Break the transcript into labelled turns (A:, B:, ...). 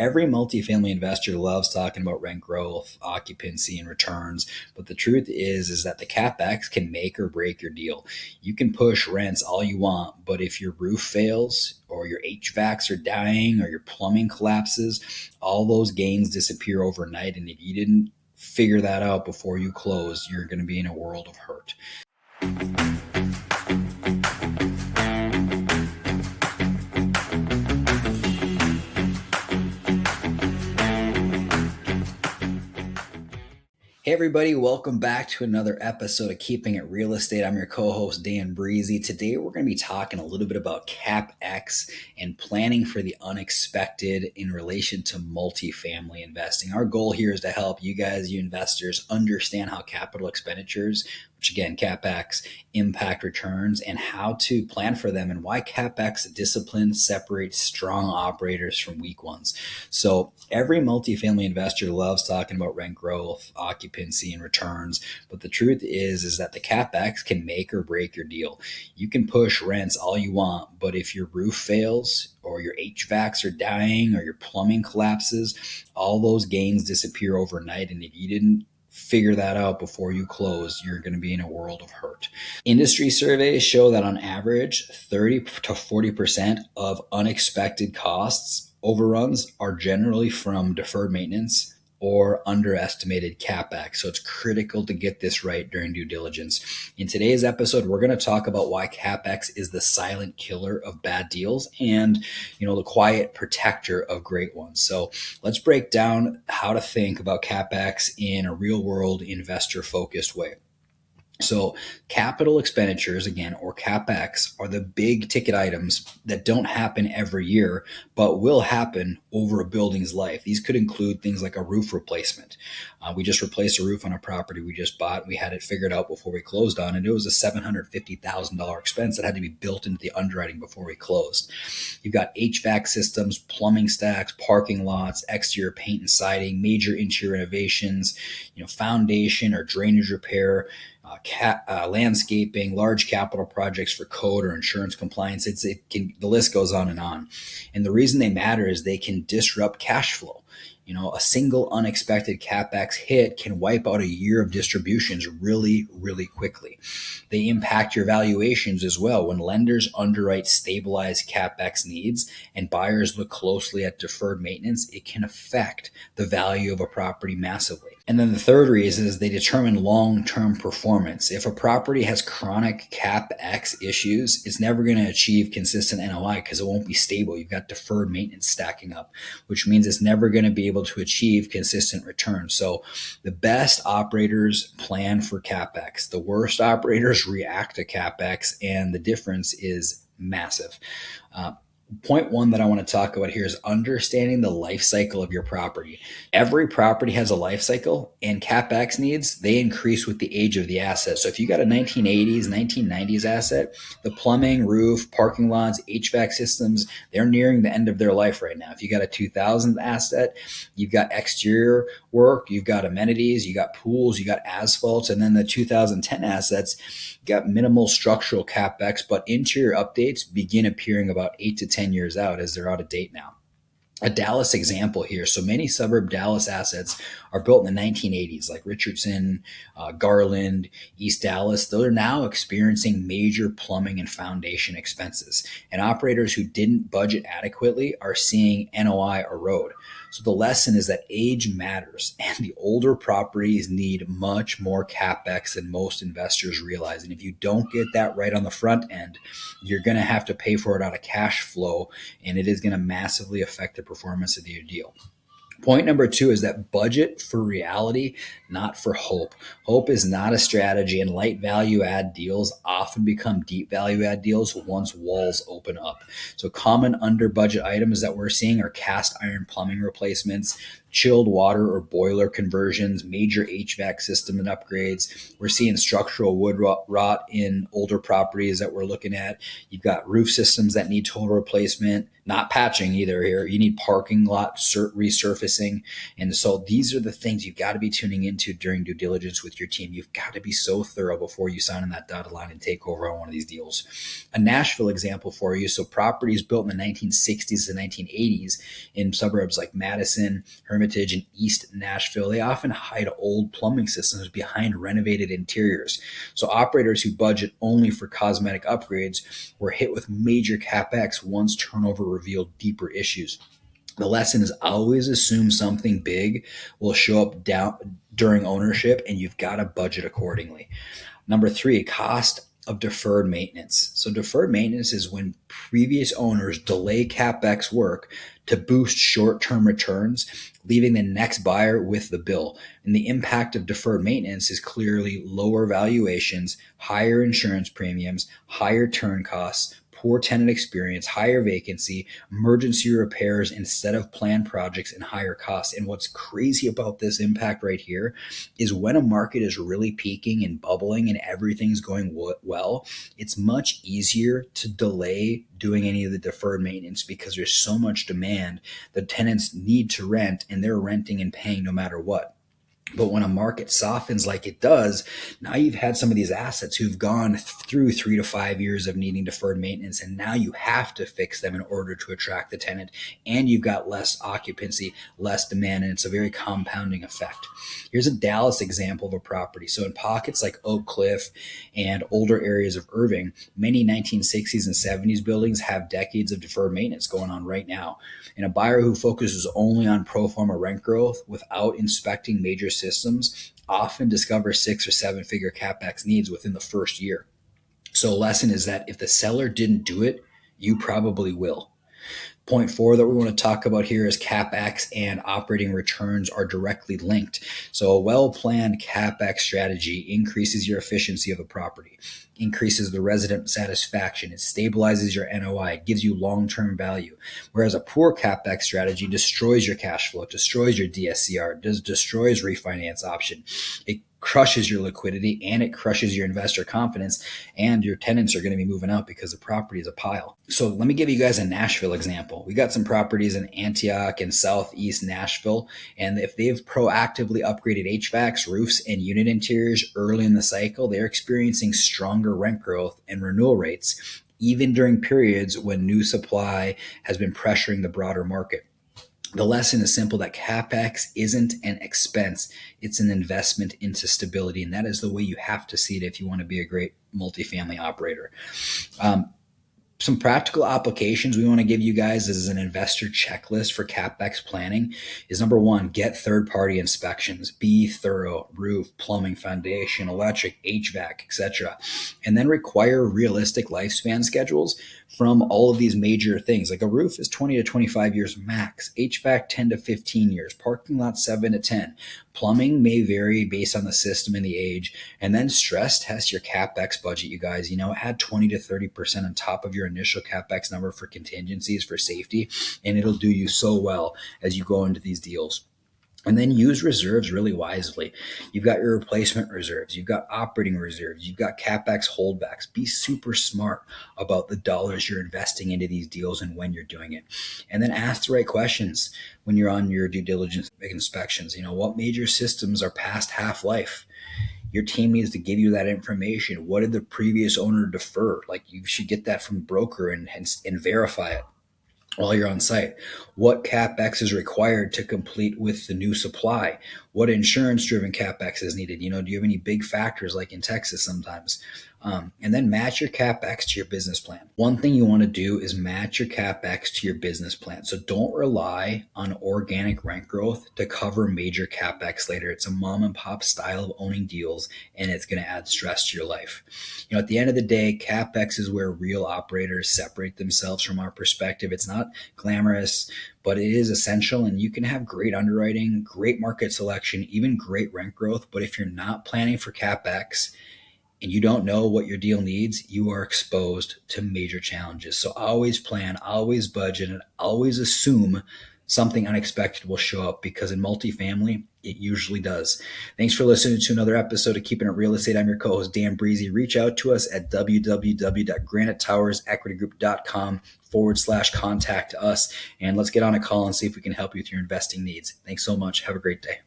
A: Every multifamily investor loves talking about rent growth, occupancy, and returns, but the truth is that the CapEx can make or break your deal. You can push rents all you want, but if your roof fails, or your HVACs are dying, or your plumbing collapses, all those gains disappear overnight. And if you didn't figure that out before you close, you're going to be in a world of hurt. Hey everybody, welcome back to another episode of Keeping It Real Estate. I'm your co-host Dan Brisse. Today we're going to be talking a little bit about CapEx and planning for the unexpected in relation to multifamily investing. Our goal here is to help you guys, you investors, understand how capital expenditures, which again, CapEx, impact returns and how to plan for them, and why CapEx discipline separates strong operators from weak ones. So every multifamily investor loves talking about rent growth, occupancy, and returns, but the truth is that the CapEx can make or break your deal. You can push rents all you want, but if your roof fails, or your HVACs are dying, or your plumbing collapses, all those gains disappear overnight. And if you didn't figure that out before you close, you're going to be in a world of hurt. Industry surveys show that on average, 30 to 40% of unexpected costs overruns are generally from deferred maintenance or underestimated CapEx. So it's critical to get this right during due diligence. In today's episode, we're going to talk about why CapEx is the silent killer of bad deals and, the quiet protector of great ones. So let's break down how to think about CapEx in a real world investor focused way. So capital expenditures, again, or CapEx, are the big ticket items that don't happen every year, but will happen over a building's life. These could include things like a roof replacement. We just replaced a roof on a property we just bought. We had it figured out before we closed on it. It was a $750,000 expense that had to be built into the underwriting before we closed. You've got HVAC systems, plumbing stacks, parking lots, exterior paint and siding, major interior renovations, foundation or drainage repair, landscaping, large capital projects for code or insurance compliance. The list goes on and on. And the reason they matter is they can disrupt cash flow. A single unexpected CapEx hit can wipe out a year of distributions really, really quickly. They impact your valuations as well. When lenders underwrite stabilized CapEx needs and buyers look closely at deferred maintenance, it can affect the value of a property massively. And then the third reason is they determine long-term performance. If a property has chronic CapEx issues, it's never going to achieve consistent NOI because it won't be stable. You've got deferred maintenance stacking up, which means it's never going to be able to achieve consistent returns. So the best operators plan for CapEx. The worst operators react to CapEx, and the difference is massive. Point one that I want to talk about here is understanding the life cycle of your property. Every property has a life cycle, and CapEx needs, they increase with the age of the asset. So if you got a 1980s, 1990s asset, the plumbing, roof, parking lots, HVAC systems, they're nearing the end of their life right now. If you got a 2000 asset, you've got exterior work, you've got amenities, you got pools, you got asphalts, and then the 2010 assets, you got minimal structural CapEx, but interior updates begin appearing about 8 to 10 years out as they're out of date now. A Dallas example here. So many suburb Dallas assets are built in the 1980s, like Richardson, Garland, East Dallas. They're now experiencing major plumbing and foundation expenses. And operators who didn't budget adequately are seeing NOI erode. So the lesson is that age matters, and the older properties need much more CapEx than most investors realize. And if you don't get that right on the front end, you're going to have to pay for it out of cash flow, and it is going to massively affect the performance of your deal. Point number two is that budget for reality, not for hope. Hope is not a strategy, and light value add deals often become deep value add deals once walls open up. So common under budget items that we're seeing are cast iron plumbing replacements, chilled water or boiler conversions, major HVAC system and upgrades. We're seeing structural wood rot in older properties that we're looking at. You've got roof systems that need total replacement, not patching either here. You need parking lot resurfacing. And so these are the things you've got to be tuning into during due diligence with your team. You've got to be so thorough before you sign on that dotted line and take over on one of these deals. A Nashville example for you. So properties built in the 1960s to 1980s in suburbs like Madison, Hermitage, and East Nashville, they often hide old plumbing systems behind renovated interiors. So operators who budget only for cosmetic upgrades were hit with major CapEx once turnover revealed deeper issues. The lesson is always assume something big will show up during ownership, and you've got to budget accordingly. Number three, cost of deferred maintenance. So deferred maintenance is when previous owners delay CapEx work to boost short-term returns, leaving the next buyer with the bill. And the impact of deferred maintenance is clearly lower valuations, higher insurance premiums, higher turn costs, poor tenant experience, higher vacancy, emergency repairs instead of planned projects, and higher costs. And what's crazy about this impact right here is when a market is really peaking and bubbling and everything's going well, it's much easier to delay doing any of the deferred maintenance because there's so much demand. The tenants need to rent and they're renting and paying no matter what. But when a market softens like it does, now you've had some of these assets who've gone through 3 to 5 years of needing deferred maintenance, and now you have to fix them in order to attract the tenant, and you've got less occupancy, less demand, and it's a very compounding effect. Here's a Dallas example of a property. So in pockets like Oak Cliff and older areas of Irving, many 1960s and 70s buildings have decades of deferred maintenance going on right now. And a buyer who focuses only on pro forma rent growth without inspecting major systems often discover 6 or 7 figure CapEx needs within the first year. So a lesson is that if the seller didn't do it, you probably will. Point four that we want to talk about here is CapEx and operating returns are directly linked. So a well-planned CapEx strategy increases your efficiency of the property, increases the resident satisfaction, it stabilizes your NOI, it gives you long-term value. Whereas a poor CapEx strategy destroys your cash flow, it destroys your DSCR, it destroys refinance option. It crushes your liquidity and it crushes your investor confidence, and your tenants are going to be moving out because the property is a pile. So let me give you guys a Nashville example. We got some properties in Antioch and Southeast Nashville, and if they've proactively upgraded HVACs, roofs, and unit interiors early in the cycle, they're experiencing stronger rent growth and renewal rates, even during periods when new supply has been pressuring the broader market. The lesson is simple, that CapEx isn't an expense, it's an investment into stability. And that is the way you have to see it if you want to be a great multifamily operator. Some practical applications we want to give you guys as an investor checklist for CapEx planning is number one, get third-party inspections. Be thorough, roof, plumbing, foundation, electric, HVAC, etc. And then require realistic lifespan schedules from all of these major things. Like a roof is 20 to 25 years max, HVAC 10 to 15 years, parking lot 7 to 10. Plumbing may vary based on the system and the age. And then stress test your CapEx budget, you guys. Add 20 to 30% on top of your initial CapEx number for contingencies for safety, and it'll do you so well as you go into these deals. And then use reserves really wisely. You've got your replacement reserves, you've got operating reserves, you've got CapEx holdbacks. Be super smart about the dollars you're investing into these deals and when you're doing it. And then ask the right questions when you're on your due diligence inspections. What major systems are past half-life? Your team needs to give you that information. What did the previous owner defer? Like, you should get that from the broker and verify it while you're on site. What CapEx is required to complete with the new supply? What insurance-driven CapEx is needed? Do you have any big factors like in Texas sometimes? And then match your CapEx to your business plan. One thing you want to do is match your CapEx to your business plan. So don't rely on organic rent growth to cover major CapEx later. It's a mom and pop style of owning deals, and it's going to add stress to your life. At the end of the day, CapEx is where real operators separate themselves from our perspective. It's not glamorous, but it is essential, and you can have great underwriting, great market selection, even great rent growth. But if you're not planning for CapEx and you don't know what your deal needs, you are exposed to major challenges. So always plan, always budget, and always assume something unexpected will show up, because in multifamily, it usually does. Thanks for listening to another episode of Keeping It Real Estate. I'm your co-host, Dan Brisse. Reach out to us at www.granitetowersequitygroup.com/contact us. And let's get on a call and see if we can help you with your investing needs. Thanks so much. Have a great day.